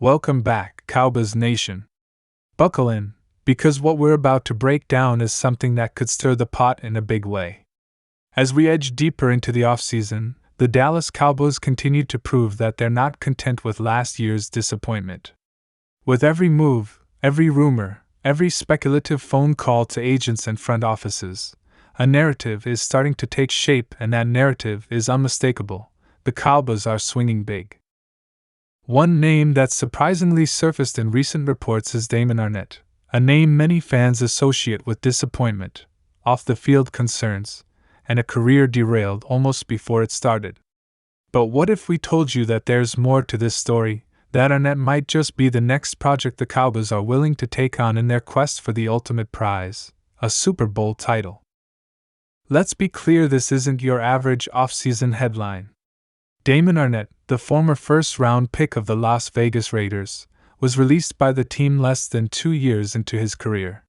Welcome back, Cowboys Nation. Buckle in, because what we're about to break down is something that could stir the pot in a big way. As we edge deeper into the offseason, the Dallas Cowboys continue to prove that they're not content with last year's disappointment. With every move, every rumor, every speculative phone call to agents and front offices, a narrative is starting to take shape, and that narrative is unmistakable. The Cowboys are swinging big. One name that's surprisingly surfaced in recent reports is Damon Arnette, a name many fans associate with disappointment, off-the-field concerns, and a career derailed almost before it started. But what if we told you that there's more to this story, that Arnette might just be the next project the Cowboys are willing to take on in their quest for the ultimate prize, a Super Bowl title? Let's be clear, this isn't your average off-season headline. Damon Arnette, the former first-round pick of the Las Vegas Raiders, was released by the team less than 2 years into his career.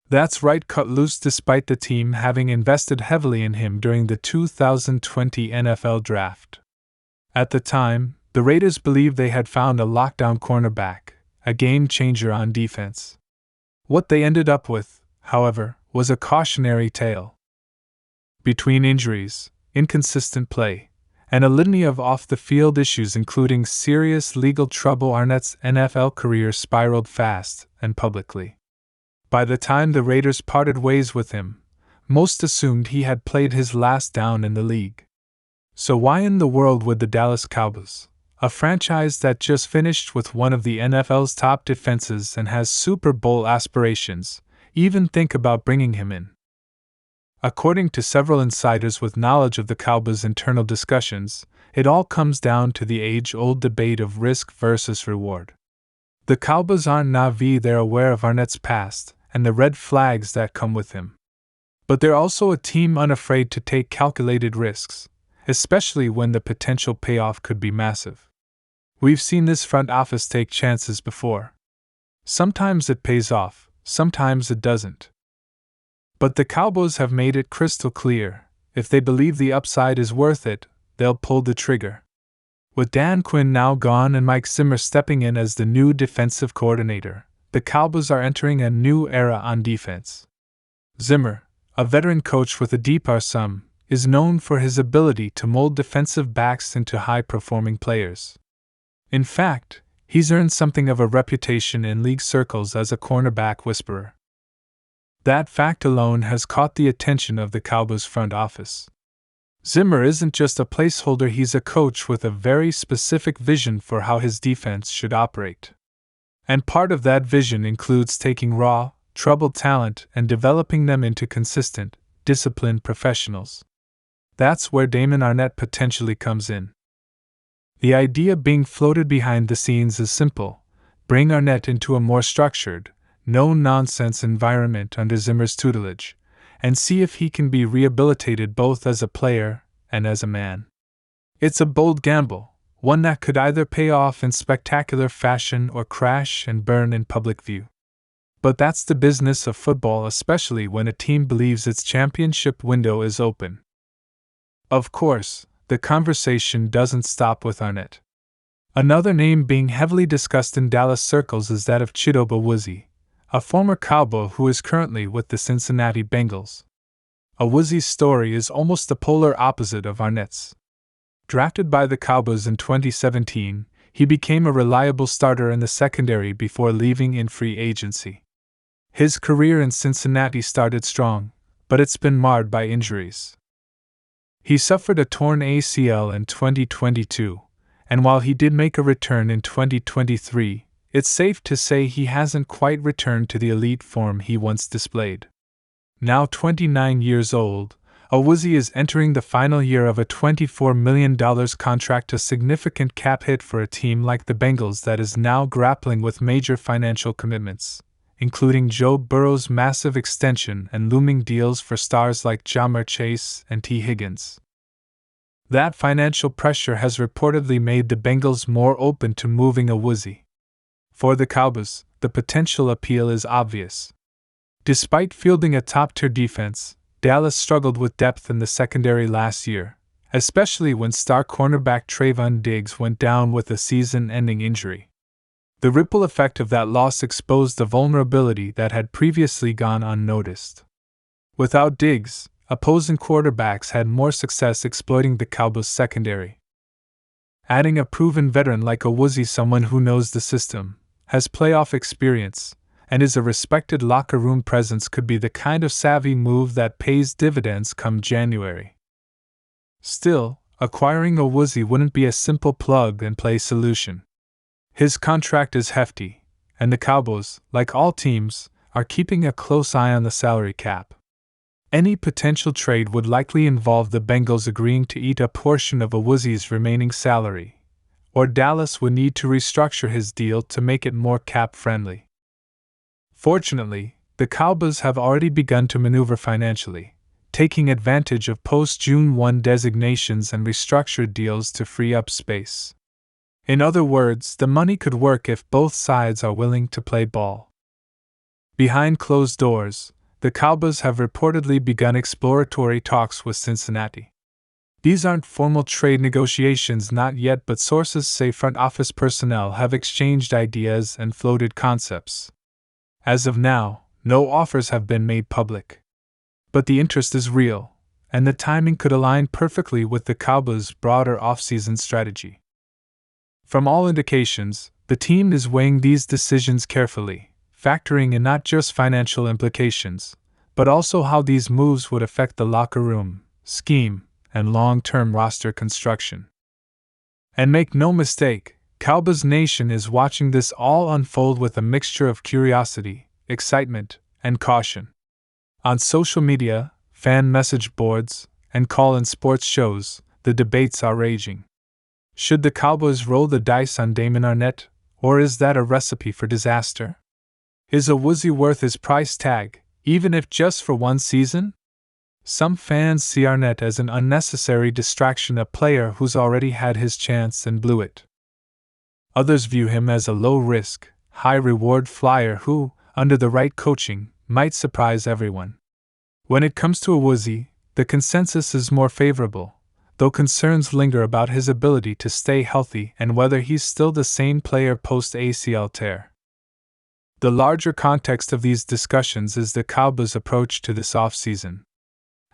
That's right, cut loose despite the team having invested heavily in him during the 2020 NFL Draft. At the time, the Raiders believed they had found a lockdown cornerback, a game-changer on defense. What they ended up with, however, was a cautionary tale. Between injuries, inconsistent play, and a litany of off-the-field issues including serious legal trouble, Arnette's NFL career spiraled fast and publicly. By the time the Raiders parted ways with him, most assumed he had played his last down in the league. So why in the world would the Dallas Cowboys, a franchise that just finished with one of the NFL's top defenses and has Super Bowl aspirations, even think about bringing him in? According to several insiders with knowledge of the Cowboys' internal discussions, it all comes down to the age-old debate of risk versus reward. The Cowboys aren't naive, they're aware of Arnette's past and the red flags that come with him. But they're also a team unafraid to take calculated risks, especially when the potential payoff could be massive. We've seen this front office take chances before. Sometimes it pays off, sometimes it doesn't. But the Cowboys have made it crystal clear, if they believe the upside is worth it, they'll pull the trigger. With Dan Quinn now gone and Mike Zimmer stepping in as the new defensive coordinator, the Cowboys are entering a new era on defense. Zimmer, a veteran coach with a deep arsenal, is known for his ability to mold defensive backs into high-performing players. In fact, he's earned something of a reputation in league circles as a cornerback whisperer. That fact alone has caught the attention of the Cowboys front office. Zimmer isn't just a placeholder, he's a coach with a very specific vision for how his defense should operate. And part of that vision includes taking raw, troubled talent and developing them into consistent, disciplined professionals. That's where Damon Arnette potentially comes in. The idea being floated behind the scenes is simple: bring Arnette into a more structured, no-nonsense environment under Zimmer's tutelage, and see if he can be rehabilitated both as a player and as a man. It's a bold gamble, one that could either pay off in spectacular fashion or crash and burn in public view. But that's the business of football, especially when a team believes its championship window is open. Of course, the conversation doesn't stop with Arnette. Another name being heavily discussed in Dallas circles is that of Chidobe Awuzie, a former Cowboy who is currently with the Cincinnati Bengals. Awuzie's story is almost the polar opposite of Arnette's. Drafted by the Cowboys in 2017, he became a reliable starter in the secondary before leaving in free agency. His career in Cincinnati started strong, but it's been marred by injuries. He suffered a torn ACL in 2022, and while he did make a return in 2023, it's safe to say he hasn't quite returned to the elite form he once displayed. Now 29 years old, Awuzie is entering the final year of a $24 million contract, a significant cap hit for a team like the Bengals that is now grappling with major financial commitments, including Joe Burrow's massive extension and looming deals for stars like Ja'Marr Chase and T. Higgins. That financial pressure has reportedly made the Bengals more open to moving Awuzie. For the Cowboys, the potential appeal is obvious. Despite fielding a top-tier defense, Dallas struggled with depth in the secondary last year, especially when star cornerback Trayvon Diggs went down with a season-ending injury. The ripple effect of that loss exposed the vulnerability that had previously gone unnoticed. Without Diggs, opposing quarterbacks had more success exploiting the Cowboys' secondary. Adding a proven veteran like Awuzie, someone who knows the system, has playoff experience, and is a respected locker room presence, could be the kind of savvy move that pays dividends come January. Still, acquiring Awuzie wouldn't be a simple plug-and-play solution. His contract is hefty, and the Cowboys, like all teams, are keeping a close eye on the salary cap. Any potential trade would likely involve the Bengals agreeing to eat a portion of Awuzie's remaining salary, or Dallas would need to restructure his deal to make it more cap-friendly. Fortunately, the Cowboys have already begun to maneuver financially, taking advantage of post-June 1 designations and restructured deals to free up space. In other words, the money could work if both sides are willing to play ball. Behind closed doors, the Cowboys have reportedly begun exploratory talks with Cincinnati. These aren't formal trade negotiations, not yet, but sources say front office personnel have exchanged ideas and floated concepts. As of now, no offers have been made public. But the interest is real, and the timing could align perfectly with the Cowboys' broader offseason strategy. From all indications, the team is weighing these decisions carefully, factoring in not just financial implications, but also how these moves would affect the locker room, scheme, and long-term roster construction. And make no mistake, Cowboys Nation is watching this all unfold with a mixture of curiosity, excitement, and caution. On social media, fan message boards, and call-in sports shows, the debates are raging. Should the Cowboys roll the dice on Damon Arnette, or is that a recipe for disaster? Is Awuzie worth his price tag, even if just for one season? Some fans see Arnette as an unnecessary distraction, a player who's already had his chance and blew it. Others view him as a low-risk, high-reward flyer who, under the right coaching, might surprise everyone. When it comes to Awuzie, the consensus is more favorable, though concerns linger about his ability to stay healthy and whether he's still the same player post-ACL tear. The larger context of these discussions is the Cowboys' approach to this offseason.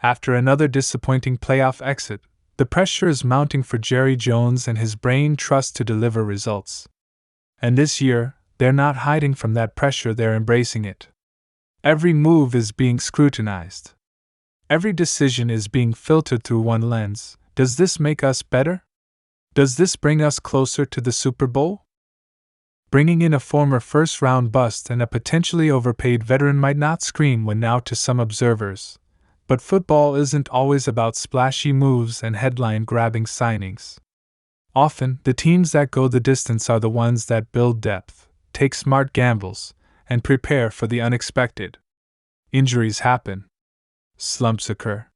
After another disappointing playoff exit, the pressure is mounting for Jerry Jones and his brain trust to deliver results. And this year, they're not hiding from that pressure, they're embracing it. Every move is being scrutinized. Every decision is being filtered through one lens. Does this make us better? Does this bring us closer to the Super Bowl? Bringing in a former first-round bust and a potentially overpaid veteran might not scream win now to some observers, but football isn't always about splashy moves and headline-grabbing signings. Often, the teams that go the distance are the ones that build depth, take smart gambles, and prepare for the unexpected. Injuries happen. Slumps occur.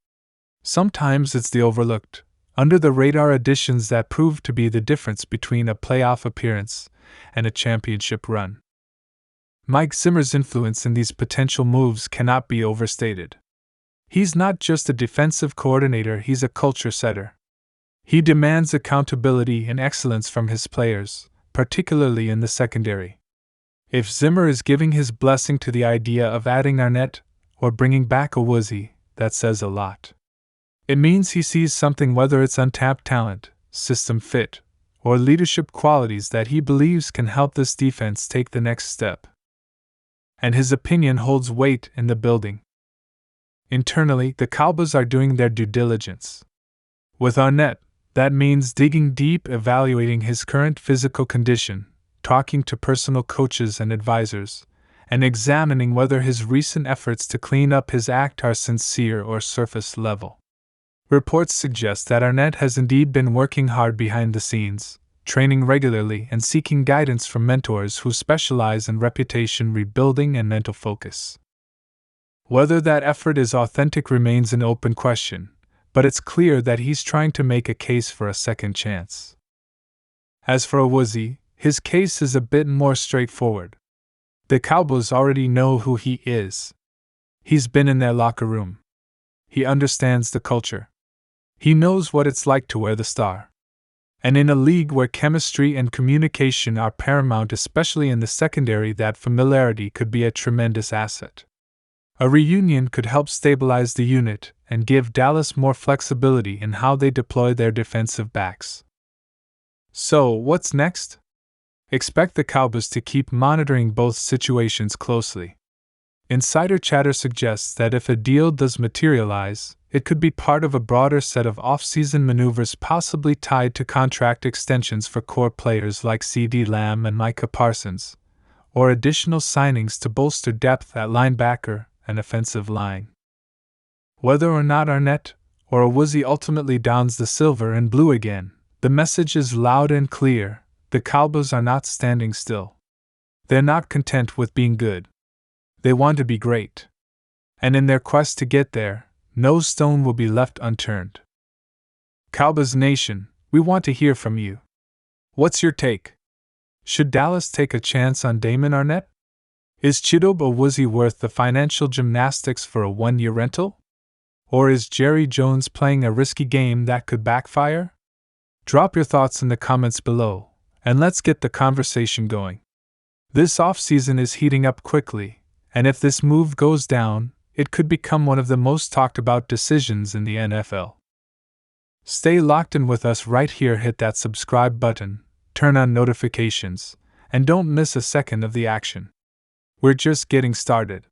Sometimes it's the overlooked, under-the-radar additions that prove to be the difference between a playoff appearance and a championship run. Mike Zimmer's influence in these potential moves cannot be overstated. He's not just a defensive coordinator, he's a culture setter. He demands accountability and excellence from his players, particularly in the secondary. If Zimmer is giving his blessing to the idea of adding Arnette or bringing back Awuzie, that says a lot. It means he sees something, whether it's untapped talent, system fit, or leadership qualities that he believes can help this defense take the next step. And his opinion holds weight in the building. Internally, the Cowboys are doing their due diligence. With Arnette, that means digging deep, evaluating his current physical condition, talking to personal coaches and advisors, and examining whether his recent efforts to clean up his act are sincere or surface level. Reports suggest that Arnette has indeed been working hard behind the scenes, training regularly and seeking guidance from mentors who specialize in reputation rebuilding and mental focus. Whether that effort is authentic remains an open question, but it's clear that he's trying to make a case for a second chance. As for Awuzie, his case is a bit more straightforward. The Cowboys already know who he is. He's been in their locker room. He understands the culture. He knows what it's like to wear the star. And in a league where chemistry and communication are paramount, especially in the secondary, that familiarity could be a tremendous asset. A reunion could help stabilize the unit and give Dallas more flexibility in how they deploy their defensive backs. So, what's next? Expect the Cowboys to keep monitoring both situations closely. Insider chatter suggests that if a deal does materialize, it could be part of a broader set of off-season maneuvers, possibly tied to contract extensions for core players like CeeDee Lamb and Micah Parsons, or additional signings to bolster depth at linebacker and offensive line. Whether or not Arnette or Awuzie ultimately dons the silver and blue again, the message is loud and clear: the Cowboys are not standing still. They're not content with being good. They want to be great. And in their quest to get there, no stone will be left unturned. Cowboys Nation, we want to hear from you. What's your take? Should Dallas take a chance on Damon Arnette? Is Chidobe Awuzie worth the financial gymnastics for a one-year rental? Or is Jerry Jones playing a risky game that could backfire? Drop your thoughts in the comments below, and let's get the conversation going. This offseason is heating up quickly, and if this move goes down, it could become one of the most talked about decisions in the NFL. Stay locked in with us right here. Hit that subscribe button, turn on notifications, and don't miss a second of the action. We're just getting started.